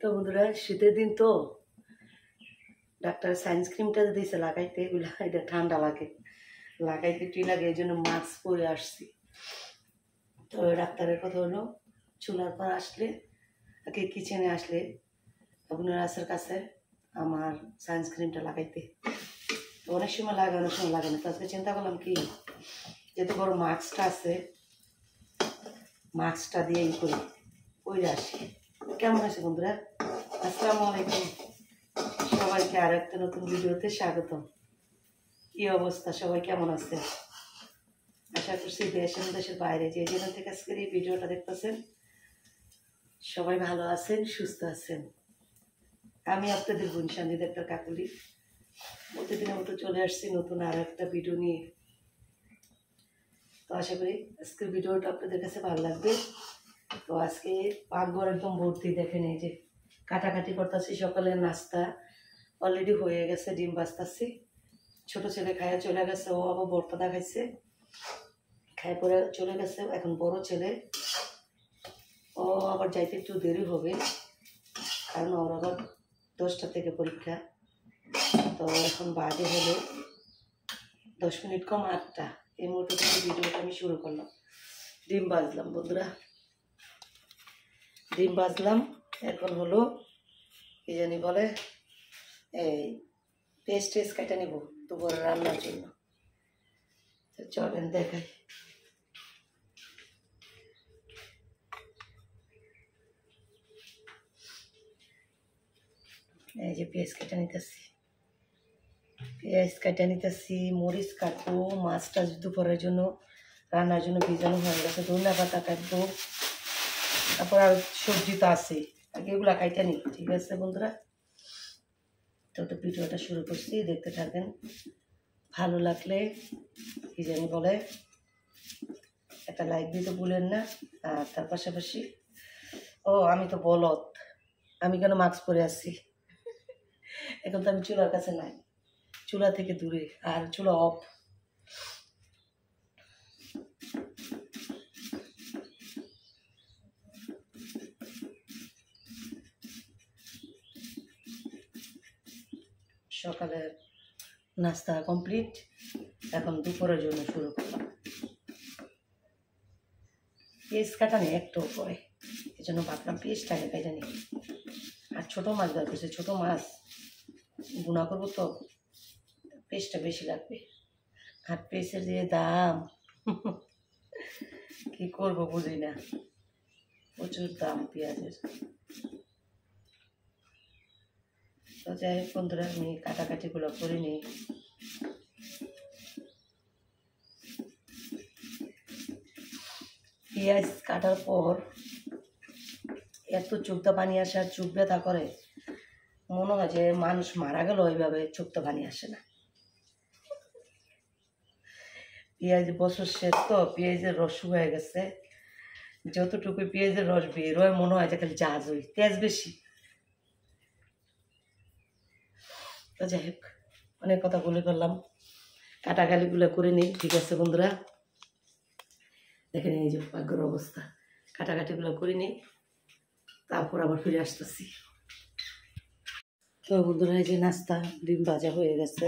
তো বন্ধুরা শীতের দিন তো ডাক্তার সানস্ক্রিনটা দিয়েছে লাগাইতে, এগুলো এটা ঠান্ডা লাগে, লাগাইতে টি লাগে, এই জন্য মাস্ক পরে আসছি। তো ডাক্তারের কথা হলো চুলার পর আসলে আগে কিচেনে আসলে আপনার আসার কাছে আমার সানস্ক্রিনটা লাগাইতে। তো অনেক সময় লাগে, অনেক সময় লাগে না। তো আজকে চিন্তা করলাম কি, যেহেতু বড় মাস্কটা আছে, মাস্কটা দিয়ে ই করি, পরে আসি। কেমন আছে বন্ধুরা? আসসালামু আলাইকুম, সবাইকে আর একটা নতুন ভিডিওতে স্বাগতম। কি অবস্থা, সবাই কেমন আছে? আশা করছি দেশ এবং দেশের বাইরে যে যেখান থেকে আজকের এই ভিডিওটা দেখতেছেন সবাই ভালো আছেন, সুস্থ আছেন। আমি আপনাদের বোন সঞ্জিত একটা কাকুলি, প্রতিদিনের মতো চলে আসছি নতুন আর একটা ভিডিও নিয়ে। তো আশা করি আজকের ভিডিওটা আপনাদের কাছে ভালো লাগবে। তো আজকে পাকঘর একদম ভর্তি, দেখেন এই যে কাটাকাটি করতেছি। সকালের নাস্তা অলরেডি হয়ে গেছে, ডিম ভাজতেছি। ছোট ছেলে খাইয়া চলে গেছে, ও আবার ভর্তাটা খাইছে, খাই পরে চলে গেছে। এখন বড় ছেলে, ও আবার যাইতে একটু দেরি হবে, কারণ ওর আবার 10টা থেকে পরীক্ষা। তো এখন বাজে হলো 10 মিনিট কম 8টা। এই মুহূর্তে থেকে ভিডিওটা আমি শুরু করলাম। ডিম ভাজলাম বন্ধুরা, ডিম ভাজলাম। এখন হলো কি জানি বলে, এই পেস্ট কেটে নেব দুপুরে রান্নার জন্য। তো চলেন দেখাই। এই যে পেঁয়াজ কেটে নিতেছি, মরিচ কাটবো, মাছটা দুপুরের জন্য রান্নার জন্য ভিজানো হয়ে গেছে। ধনিয়া পাতা কাটবো, তারপর আর সবজি তো আছে, আগে এগুলা কাইটা নি। ঠিক আছে বন্ধুরা, তো ভিডিওটা শুরু করছি, দেখতে থাকেন। ভালো লাগলে কি জানি বলে একটা লাইক দিতে ভুলেন না। আর তার পাশাপাশি আমি তো বলদ, আমি কেন মাস্ক পরে আসছি? এখন তো আমি চুলার কাছে নাই, চুলা থেকে দূরে, আর চুলা অফ। সকালের নাস্তা কমপ্লিট, এখন দুপুরের জন্য শুরু করলাম। পেঁয়াজ কাটা নেই একটু পরে, এই জন্য ভাবলাম পেঁয়াজটাকে কেটে নিই। আর ছোটো মাছ বার করছে, ছোটো মাছ বুনা করবো তো পেঁয়াজটা বেশি লাগবে। আর পেঁয়াজের যে দাম কি করব বুঝি না, প্রচুর দাম পেঁয়াজের। তো যাই হোক বন্ধুরা, আমি কাটাকাটিগুলো করে নিই। পেঁয়াজ কাটার পর এত চোখটা পানি আসে, আর চোখ ব্যথা করে, মনে হয় যে মানুষ মারা গেল, ওইভাবে চোখটা পানি আসে না। পেঁয়াজ বছর শেষ তো, পেঁয়াজের রস হয়ে গেছে, যতটুকু পেঁয়াজের রস বের হয় মনে হয় যে খালি জাজ হই, তেজ বেশি। তো যাই হোক, অনেক কথা বলে ফেললাম, কাটাকাটিগুলো করে নিই। ঠিক আছে বন্ধুরা, দেখেন এই যে ভাগ্যের অবস্থা, কাটাকাটিগুলো করে নিই, তারপর আবার ফিরে আসতেছি। তো বন্ধুরা, এই যে নাস্তা ডিম ভাজা হয়ে গেছে,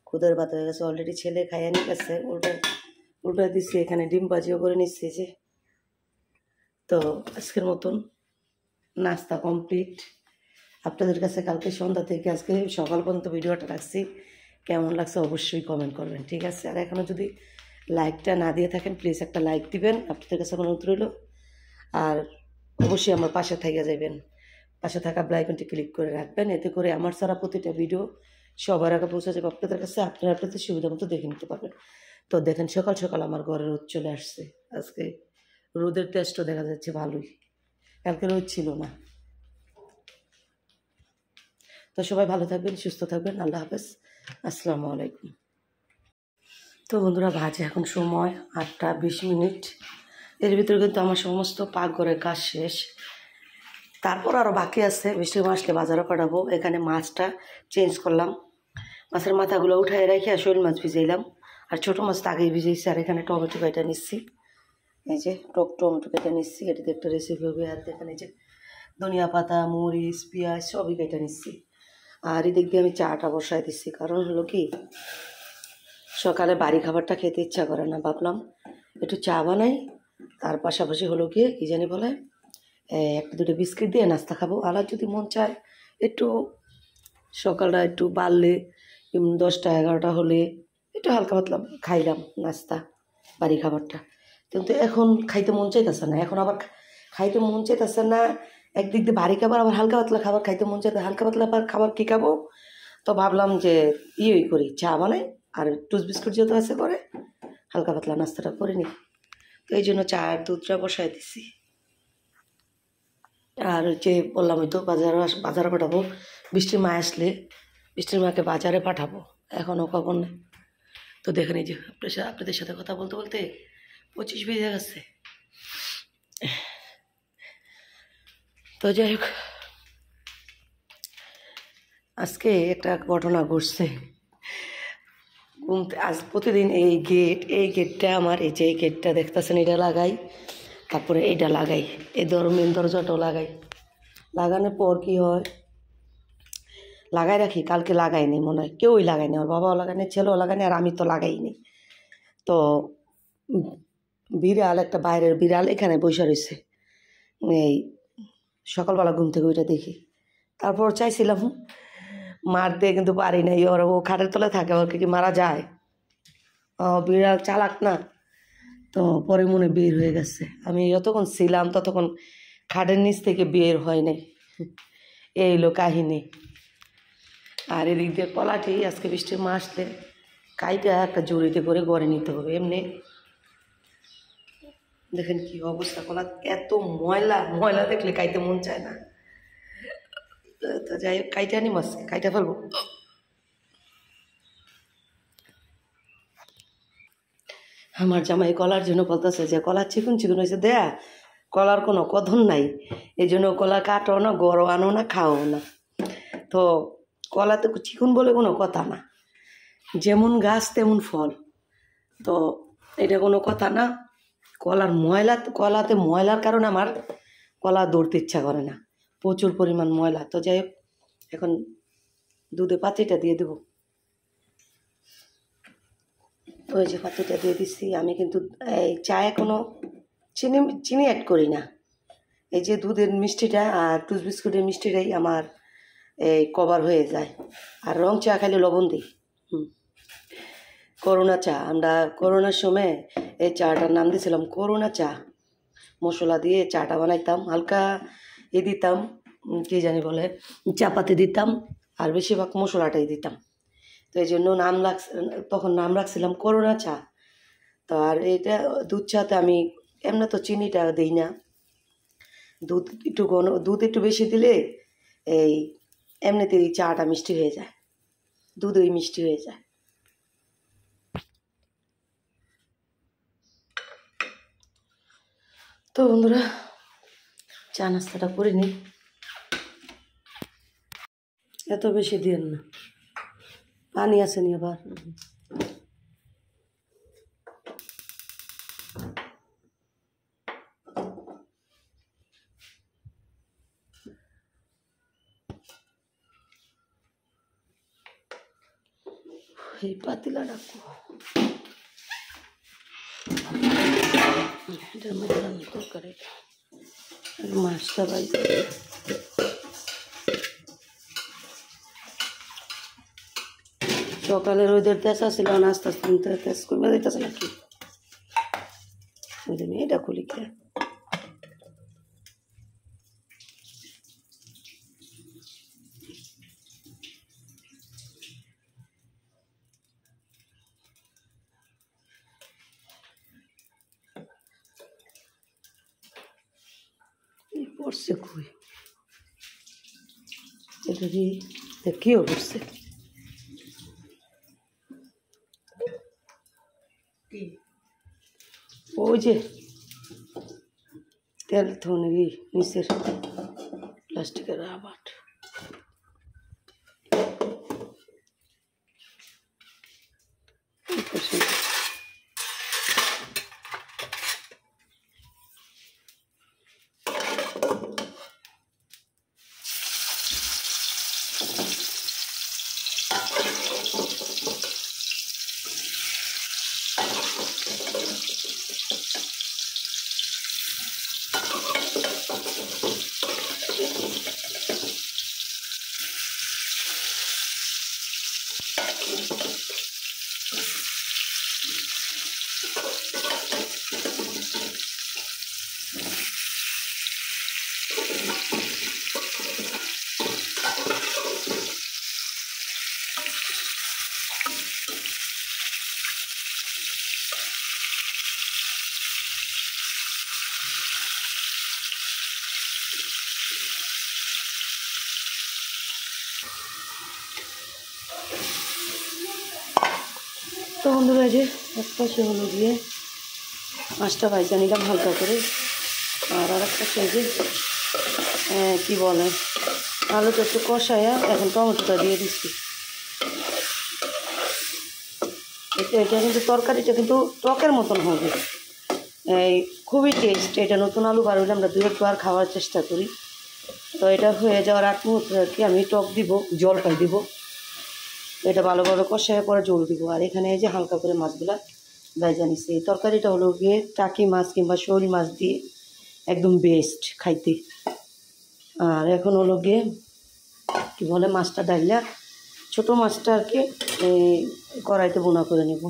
খুদের ভাত হয়ে গেছে, অলরেডি ছেলে খাইয়া নিয়ে গেছে, উল্টা দিচ্ছি, এখানে ডিম ভাজিও করে নিচ্ছি যে। তো আজকের মতন নাস্তা কমপ্লিট। আপনাদের কাছে কালকে সন্ধ্যা থেকে আজকে সকাল পর্যন্ত ভিডিওটা রাখছি, কেমন লাগছে অবশ্যই কমেন্ট করবেন। ঠিক আছে, আর এখনও যদি লাইকটা না দিয়ে থাকেন প্লিজ একটা লাইক দিবেন, আপনাদের কাছে অনুরোধ রইল। আর অবশ্যই আমার পাশে থেকে যাবেন, পাশে থাকা বেল আইকনটি ক্লিক করে রাখবেন, এতে করে আমার ছাড়া প্রতিটা ভিডিও সবার আগে পৌঁছে যাবে আপনাদের কাছে, আপনারা আপনাদের সুবিধা মতো দেখে নিতে পারবেন। তো দেখেন সকাল সকাল আমার ঘরে রোদ চলে আসছে, আজকে রোদের টেস্টও দেখা যাচ্ছে ভালোই, কালকে রোদ ছিল না। তো সবাই ভালো থাকবেন, সুস্থ থাকবেন, আল্লাহ হাফেজ, আসসালামু আলাইকুম। তো বন্ধুরা, বাজে এখন সময় 8টা 20 মিনিট। এর ভিতরে কিন্তু আমার সমস্ত পাকঘরের কাজ শেষ, তারপর আরও বাকি আছে। বৃষ্টি আসলে বাজারও পাঠাবো। এখানে মাছটা চেঞ্জ করলাম, মাছের মাথাগুলো উঠাই রেখে শোল মাছ ভিজাইলাম, আর ছোটো মাছটা আগেই ভিজাইছি। আর এখানে টমেটো কেটে নিচ্ছি, এই যে টমেটো কেটে নিচ্ছি, এটাতে একটা রেসিপি হবে। আর এখানে যে ধনিয়া পাতা, মরিচ, পেঁয়াজ সবই কেটে নিচ্ছি। আর এদিক দিয়ে আমি চাটা বসাই দিচ্ছি, কারণ হলো কি সকালে বাড়ি খাবারটা খেতে ইচ্ছা করে না, ভাবলাম একটু চা বানাই, তার পাশাপাশি হলো গিয়ে কী জানি বলে একটা দুটো বিস্কিট দিয়ে নাস্তা খাবো। আর যদি মন চায় একটু সকালটা একটু বাড়লে 10টা 11টা হলে একটু হালকা পাতলা খাইলাম নাস্তা বাড়ি খাবারটা। কিন্তু এখন খাইতে মন চাইতেছে না, এখন আবার খাইতে মন চাইতেছে না। একদিক দিয়ে ভারী খাবার, আবার হালকা পাতলা খাবার খাইতে মন চাইতে, হালকা পাতলা খাবার কী খাবো, তো ভাবলাম যে করি, চা বানাই আর টুস বিস্কুট যেহেতু আছে করে হালকা পাতলা নাস্তাটা করে নিই। তো এই জন্য চা আর দুধটা বসাই দিছি। আর যে বললাম ওই তো বাজারে পাঠাবো, বৃষ্টির মা আসলে বৃষ্টির মাকে বাজারে পাঠাবো, এখনও খবর নেই। তো দেখে নিই যে আপনাদের সাথে কথা বলতে বলতে 25 বেজে গেছে। তো যাই হোক, আজকে একটা ঘটনা ঘটছে। আজ প্রতিদিন এই গেটটা আমার, এই যে এই গেটটা দেখতেছেন, এটা লাগাই, তারপরে এটা লাগাই, এই মেন দরজাটাও লাগাই। লাগানোর পর কি হয়, লাগাই রাখি, কালকে লাগাইনি মনে হয়, কেউই লাগায়নি, ওর বাবাও লাগায়নি, ছেলেও লাগায়নি, আর আমি তো লাগাইনি। তো বিড়াল, একটা বাইরের বিড়াল এখানে বসে রয়েছে, এই সকালবেলা ঘুম থেকে ওইটা দেখি। তারপর চাইছিলাম মারতে, কিন্তু পারি নাই। ওর ও খাটের তলায় থাকে, ওর কি মারা যায়? বিড়াল চালাক না, তো পরে মনে বের হয়ে গেছে। আমি যতক্ষণ ছিলাম ততক্ষণ খাটের নিচ থেকে বের হয় নাই। এই হলো কাহিনী। আর এদিক দিয়ে কলাটি আজকে বৃষ্টির মা আসলে কাইটা একটা জড়িতে করে গড়ে নিতে হবে। এমনি দেখেন কি অবস্থা, কলা এত ময়লা, ময়লা দেখলে কাইতে মন চায় না। তো যাই হোক, কাইটা আনি মাছ, কাইটা ফেলবো। আমার জামাই কলার জন্য বলতেছে যে কলার চিকুন চিকুন হয়েছে, দেয়া কলার কোনো কদর নাই, এই জন্য কলা কাটো না, গড়ো আনো না, খাও না। তো কলাতে চিকুন বলে কোনো কথা না, যেমন গাছ তেমন ফল, তো এটা কোনো কথা না। কলাতে ময়লার কারণে আমার কলা ধরতে ইচ্ছা করে না, প্রচুর পরিমাণ ময়লা। তো যাই হোক, এখন দুধে পাতিটা দিয়ে দেবো। ওই যে পাতিটা দিয়ে দিচ্ছি। আমি কিন্তু এই চায়ে কোনো চিনি অ্যাড করি না, এই যে দুধের মিষ্টিটা আর টুস বিস্কুটের মিষ্টিটাই আমার এই কভার হয়ে যায়। আর রং চা খাইলে লবণ দিই। করোনা চা, আমরা করোনার সময় এই চাটার নাম দিয়েছিলাম করোনা চা। মশলা দিয়ে চাটা বানাইতাম, হালকা দিতাম, কী জানি বলে, চাপাতি দিতাম, আর বেশিরভাগ মশলাটাই দিতাম। তো এই জন্য তখন নাম রাখছিলাম করোনা চা। তো আর এটা দুধ চাতে আমি এমনি তো চিনিটা দিই না, দুধ একটু বেশি দিলে এই এমনিতেই চাটা মিষ্টি হয়ে যায়, দুধই মিষ্টি হয়ে যায়। তো বন্ধুরা, চা নাস্তাটা করে নিই, এত বেশি দিন না, পানি আসেনি আবার। এই পাতিলা রাখবো, এটার মধ্যে রান্না তরকারি, মাছটা বাড়িতে সকালের ওদের তেঁচা ছিল না, আস্তে আস্তে তেজ কমে দিতেছে নাকি, ওই জন্য এটা খুলি খেয়ে। পড়ছে কই, এটা কি কিও করছে, ওই যে তেল থনি নিচের প্লাস্টিকের রাবার। তো বন্ধুরা এই যে এক পাশে হলো গিয়ে মাছটা ভাইজা নিলাম হালকা করে, আর আর এক পাশে এই যে কী বলে আলুটা একটু কষায়া এখন টমেটোটা দিয়ে দিচ্ছি। এটা কিন্তু তরকারিটা কিন্তু টকের মতন হবে, এই খুবই টেস্ট। এটা নতুন আলু বার হলে আমরা 2-1 বার খাওয়ার চেষ্টা করি। তো এটা হয়ে যাওয়ার আগ মুহূর্তে আর কি আমি টক দিব, জলপাই দিব, এটা ভালোভাবে কষায় পরে জল দিব। আর এখানে এই যে হালকা করে মাছগুলা ভেজে নিচ্ছি। এই তরকারিটা হলো গিয়ে টাকি মাছ কিংবা শোল মাছ দিয়ে একদম বেস্ট খাইতে। আর এখন হলো গিয়ে কী বলে মাছটা ডাইলা ছোটো মাছটা আর কি কড়াইতে বোনা করে নেব।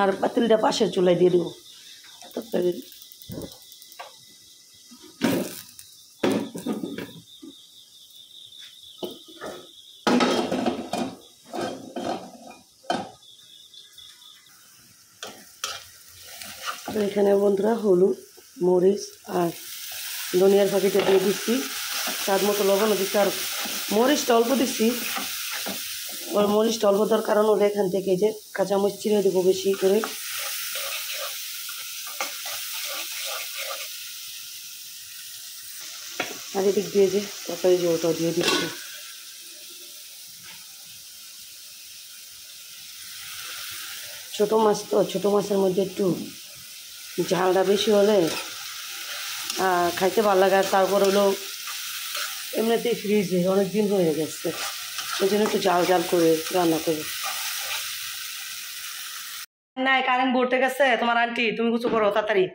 আর পাতিলটা পাশের চুলায় দিয়ে দেবো তরকারি। তো এখানে বন্ধুরা হলুদ, মরিচ আর ধনিয়ার ফাঁকিটা দিয়ে দিচ্ছি, স্বাদ মতো লবণও দিচ্ছি। আর মরিচটা অল্প দিচ্ছি, ওর মরিচটা অল্প দেওয়ার কারণ হলো এখান থেকে যে কাঁচামরিচ চিড়ে দেবো বেশি করে। আর এদিক দিয়ে যে তরকারি জলটাও দিয়ে দিচ্ছি। ছোটো মাছ তো, ছোটো মাছের মধ্যে একটু ঝালটা বেশি হলে খাইতে ভালো লাগে। আর তারপর হলো এমনিতেই ফ্রিজে অনেক দিন হয়ে গেছে, সেই জন্য একটু জাল জাল করে রান্না করি। নাই কারেন্ট বলতে গেছে তোমার আন্টি, তুমি কিছু করো তাড়াতাড়ি।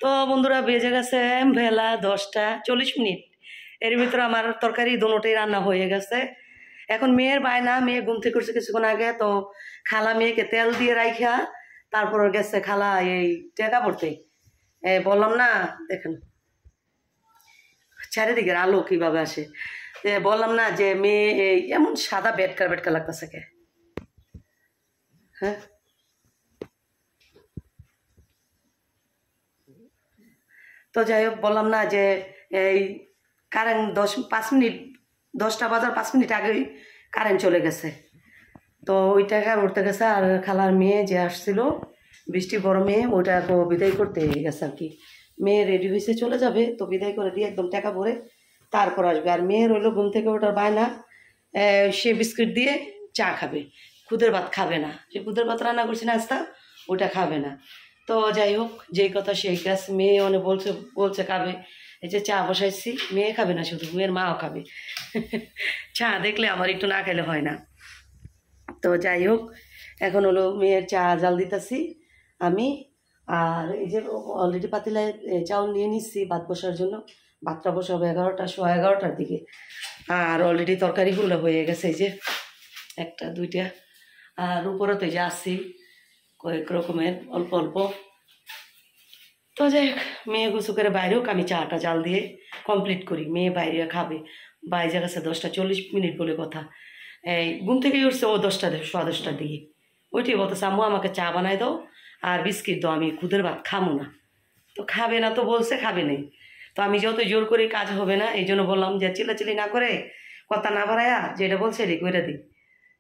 তো বন্ধুরা বেজে গেছে বেলা 10টা 40 মিনিট। এর ভিতরে আমার তরকারি দুটোই রান্না হয়ে গেছে। এখন মেয়ের বায়না, মেয়ে ঘুম থেকে উঠছে কিছুক্ষণ আগে, তো খালা মেয়েকে তেল দিয়ে রাইখা তারপর গেছে খালা এই টেকা পড়তে। বললাম না দেখেন চারিদিকের আলো কীভাবে আসে, বললাম না যে মেয়ে এমন সাদা বেটকার বেটকা লাগতেছে কে। হ্যাঁ তো যাই হোক বললাম না যে এই কারেন্ট 5 মিনিট 10টা বাজার 5 মিনিট আগেই কারেন্ট চলে গেছে। তো ওই টাকা উঠতে গেছে। আর খালার মেয়ে যে আসছিল বৃষ্টি গরমে ওইটা বিদায় করতে গেছে আর কি। মেয়ে রেডি হয়েছে চলে যাবে, তো বিদায় করে দিয়ে একদম টাকা ভরে তারপর আসবে। আর মেয়ে রইলো ঘুম থেকে ওঠার বায়না, সে বিস্কুট দিয়ে চা খাবে, খুদের ভাত খাবে না। সে খুদের ভাত রান্না করছে নাস্তা, ওটা খাবে না। তো যাই হোক যেই কথা সেই কাজ, মেয়ে অনেক বলছে খাবে। এই যে চা বসাইছি, মেয়ে খাবে না শুধু, মেয়ের মাও খাবে। চা দেখলে আমার একটু না খেলে হয় না। তো যাই হোক এখন হলো মেয়ের চা জাল দিতেছি আমি। আর এই যে অলরেডি পাতিলায় চাউল নিয়ে নিচ্ছি ভাত বসার জন্য। ভাতটা বসাবো 11টা 11:15 দিকে। আর অলরেডি তরকারিগুলো হয়ে গেছে, এই যে 1টা 2টা। আর উপরে তো এই যে আসছি কয়েক রকমের অল্প অল্প। তো যাই হোক মেয়ে গুছু করে বাইরে হোক, আমি চাটা জাল দিয়ে কমপ্লিট করি। মেয়ে বাইরে খাবে, বাইরে গেছে 10টা 40 মিনিট বলে কথা। এই ঘুম থেকে উঠছে ও 10টার দিকে। ওইটাই বলতেছে আম্মু আমাকে চা বানাই দাও আর বিস্কিট দাও, আমি খুদের ভাত খামো না। তো খাবে না তো বলছে খাবে নেই। তো আমি যত জোর করে কাজ হবে না, এই জন্য বললাম যে চিল্লাচিল্লি না করে কথা না বাড়ায়া যেটা বলছে এটি করে দিই।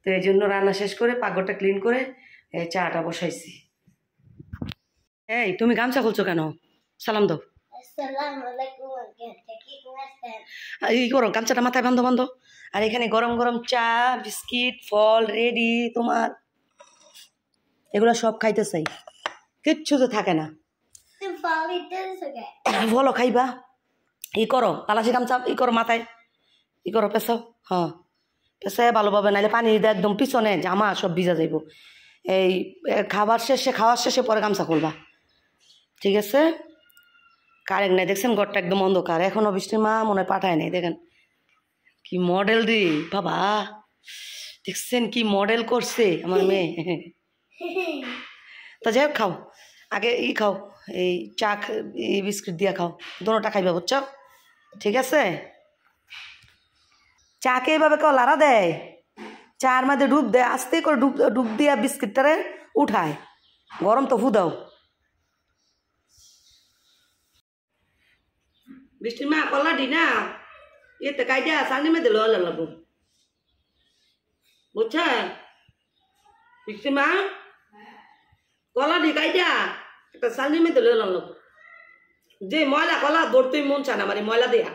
তো এই জন্য রান্না শেষ করে পাকঘরটা ক্লিন করে চাটা বসাইছি। এই তুমি গামছা খুলছো কেন? সালাম দাও। এই করো গামছাটা মাথায় বান্ধো বান্ধো। আর এখানে গরম গরম চা বিস্কিট ফল রেডি তোমার। এগুলো সব খাইতে চাই, কিচ্ছু তো থাকে না। বলো খাইবা, ই করো তালাশি গামছা ই করো মাথায়, ই করো পেছাও। হ্যাঁ পেছায় ভালোভাবে, নাহলে পানি দিয়ে একদম পিছনে জামা সব ভিজা যাইব। এই খাওয়ার শেষে পরে গামছা খুলবা, ঠিক আছে? কারেন্ট নেই দেখছেন, ঘরটা একদম অন্ধকার। এখনও বৃষ্টির মা মনে হয় পাঠায় নেই। দেখেন কি মডেল দি বাবা, দেখছেন কি মডেল করছে আমার মেয়ে। তা যাই হোক খাও, আগে খাও এই চা এই বিস্কুট দিয়া খাও, দোনোটা খাইবা বুঝছো? ঠিক আছে? চাকে এইভাবে কেউ লাড়া দেয়, চার মধ্যে ডুব দেয়, আস্তে করে ডুব দিয়া বিস্কিটটারে উঠায়, গরম তো ফুদাও। বৃষ্টির মা কল্লাডি না এতে কাইটা সানি মেয়েদের লওয়া লাগবো। বুঝছেন মিষ্টি মা কলা ঢিকাইটা একটা চালনি মেতে লইলাম লোক যে ময়লা কলা ধরতেই মন চায় না মানে ময়লা দেয়া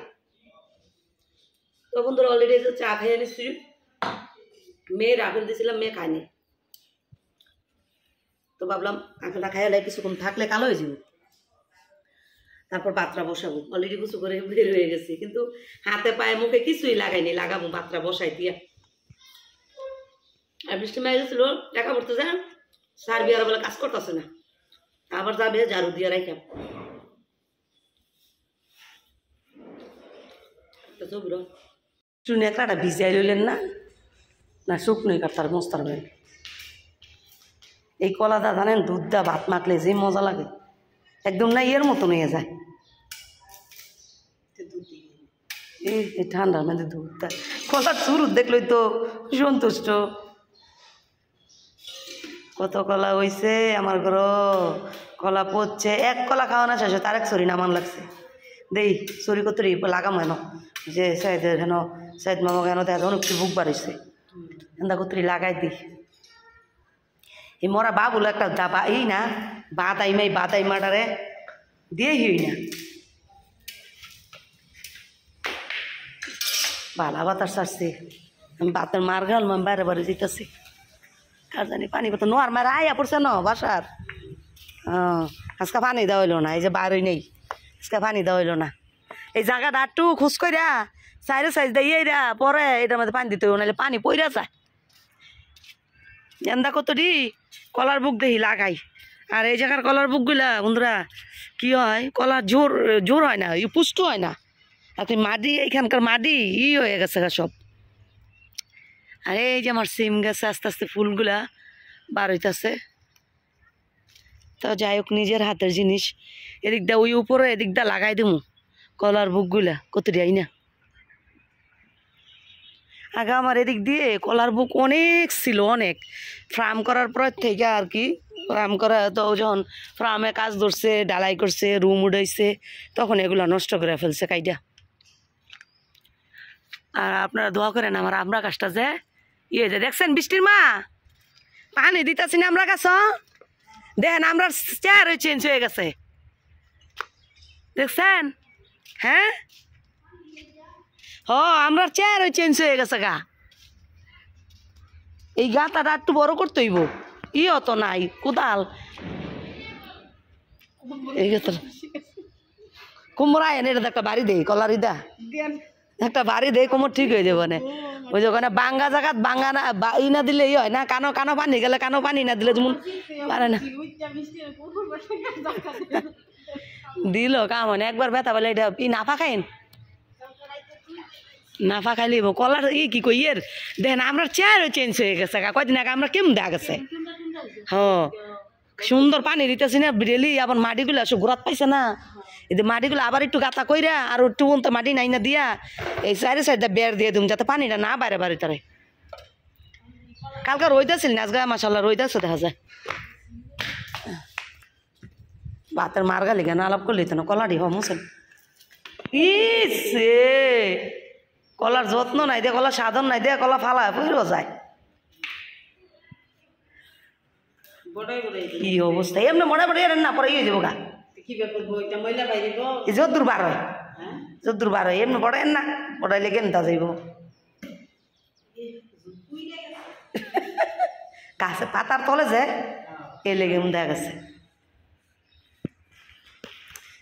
তো বন্ধুরা অলরেডি চা খাইয়ে নিচ্ছি মেয়ের আপেল দিয়েছিলাম মেয়ে খায়নি তো ভাবলাম আপেলটা খাইলে কিছুক্ষণ থাকলে কালো হয়ে যাব তারপর পাত্রা বসাবো অলরেডি কিছু করে বের হয়ে গেছি কিন্তু হাতে পায়ে মুখে কিছুই লাগাইনি লাগাবো পাত্রা বসাই দিয়া আর বৃষ্টি মেয়ে গেছিল টাকা পড়তে যান সার বিয়ার বলে কাজ করতেছে না আবার যাবে ঝাড়ু দিয়ে রাখা চুনি একটা ভিজাই লইলেন না না শুকনোই কাটার মস্তার বেন এই কলাদা জানেন দুধ দা ভাত মাখলে যে মজা লাগে একদম না ইয়ের মতো নিয়ে যায় এই ঠান্ডার মধ্যে দুধটা কলার চুরুত দেখলই তো সন্তুষ্ট কত কলা হয়েছে আমার ঘর কলা পড়ছে এক কলা খাওয়ানো শেষ তার এক সরি নামান লাগছে দেই সরি কত লাগাম হেন যে সাইদের হেন সাইদ মামা কেন দেখুন একটু বুক বাড়িছে এন্দা কতরি লাগাই দিই এই মরা বাবুলো একটা দাবা এই না বাদাই মাটারে দিয়ে হই না ভালা বাতাস ছাড়ছি আমি বাতের মার গাল আমি বাইরে বাইরে যেতেছি আর জানি পানি কত নোয়ার মার আয়া পড়ছে ন বাসার আজকে পানি দেওয়া হইলো না এই যে বারোই নেই আজকে পানি দেওয়া হইলো না এই জায়গাটা একটু খুশ করিয়া সাইডে সাইজ দিয়ে পরে এটার মধ্যে পানি দিতে হইব নাহলে পানি পইরা যায় এন্দা কত দি কলার বুক দেখি লাগাই আর এই জায়গার কলার বুকগুলা বন্ধুরা কি হয় কলার জোর হয় না পুষ্ট হয় না আর মাটি এইখানকার মাটি হয়ে গেছে সব আর এই যে আমার সিম গাছে আস্তে আস্তে ফুলগুলা বার হইতেছে তো যাই হোক নিজের হাতের জিনিস এদিকটা ওই উপরে এদিকটা লাগাই দেবো কলার বুকগুলা কত দিই না আগে আমার এদিক দিয়ে কলার বুক অনেক ছিল অনেক ফার্ম করার পর থেকে আর কি ফার্ম করা তো যখন ফার্মে কাজ ধরছে ডালাই করছে রুম উঠাইছে তখন এগুলো নষ্ট করে ফেলছে কাইটা আর আপনারা দোয়া করেন আমার আমরা গাছটা যে ইয়ে যে দেখছেন বৃষ্টির মা পানি দিতেছি না আমরা গাছ দেখেন আমরা চেয়ার চেঞ্জ হয়ে গেছে দেখছেন হ্যাঁ আমরা চেয়ার চেঞ্জ হয়ে গেছে গা এই গাতাটা একটু বড় করতে হইব তো নাই কোদাল এই গাতার কুমড়া এনে এটা একটা বাড়ি দেই কলারি দা একটা বাড়ি দেই কুমড় ঠিক হয়ে যাবে না ওই যে ওখানে বাঙ্গা জায়গাত বাঙ্গা না ই না দিলে হয় না কানো কানো পানি গেলে কানো পানি না দিলে যেমন পারে না দিল কাম হয় না একবার ব্যথা বলে এটা ই নাফা খাইন নাফা খাইলে কলার কি কই দেখেন আমরা চেয়ারও চেঞ্জ হয়ে গেছে কয়দিন আগে আমরা কেমন দেখা গেছে সুন্দর পানি দিতেছি না ডেলি আবার মাটিগুলো সব ঘোরাত পাইছে না এই মাটিগুলো আবার একটু গাঁথা কইরা আর একটু তো মাটি নাই না দিয়া এই সাইডে সাইডে বের দিয়ে দিম যাতে পানিটা না বাইরে বাড়ি তারে কালকে রোদ আছিল না আজকে মাশাআল্লাহ রোদ আছে দেখা যায় ভাতের মার গালি কেন আলাপ করলি তো না কলাটি হমুছেন ইসে কলার যত্ন নাই দে কলার সাধন নাই দে কলা ফালা পইরো যায় কি অবস্থা এমনি মনে পড়ে না পরে ইয়ে যাবো গা যদ্দুর বার হয় যদ্দুর বার হয় এমনি পড়েন না পড়াইলে কেনতা যাইব কাছে পাতার তলে যে এ লেগে দেখা গেছে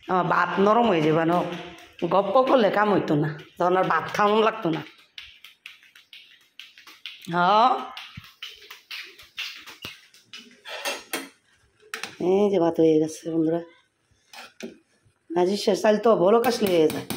আমার ভাত নরম হয়ে যাবে না গপ্প করলে কাম হইতো না তখন আর ভাত খাওয়ানো লাগতো না এই যে ভাত হয়ে গেছে বন্ধুরা আজি শেষ চাল তো বলো কাশলে হয়ে যায়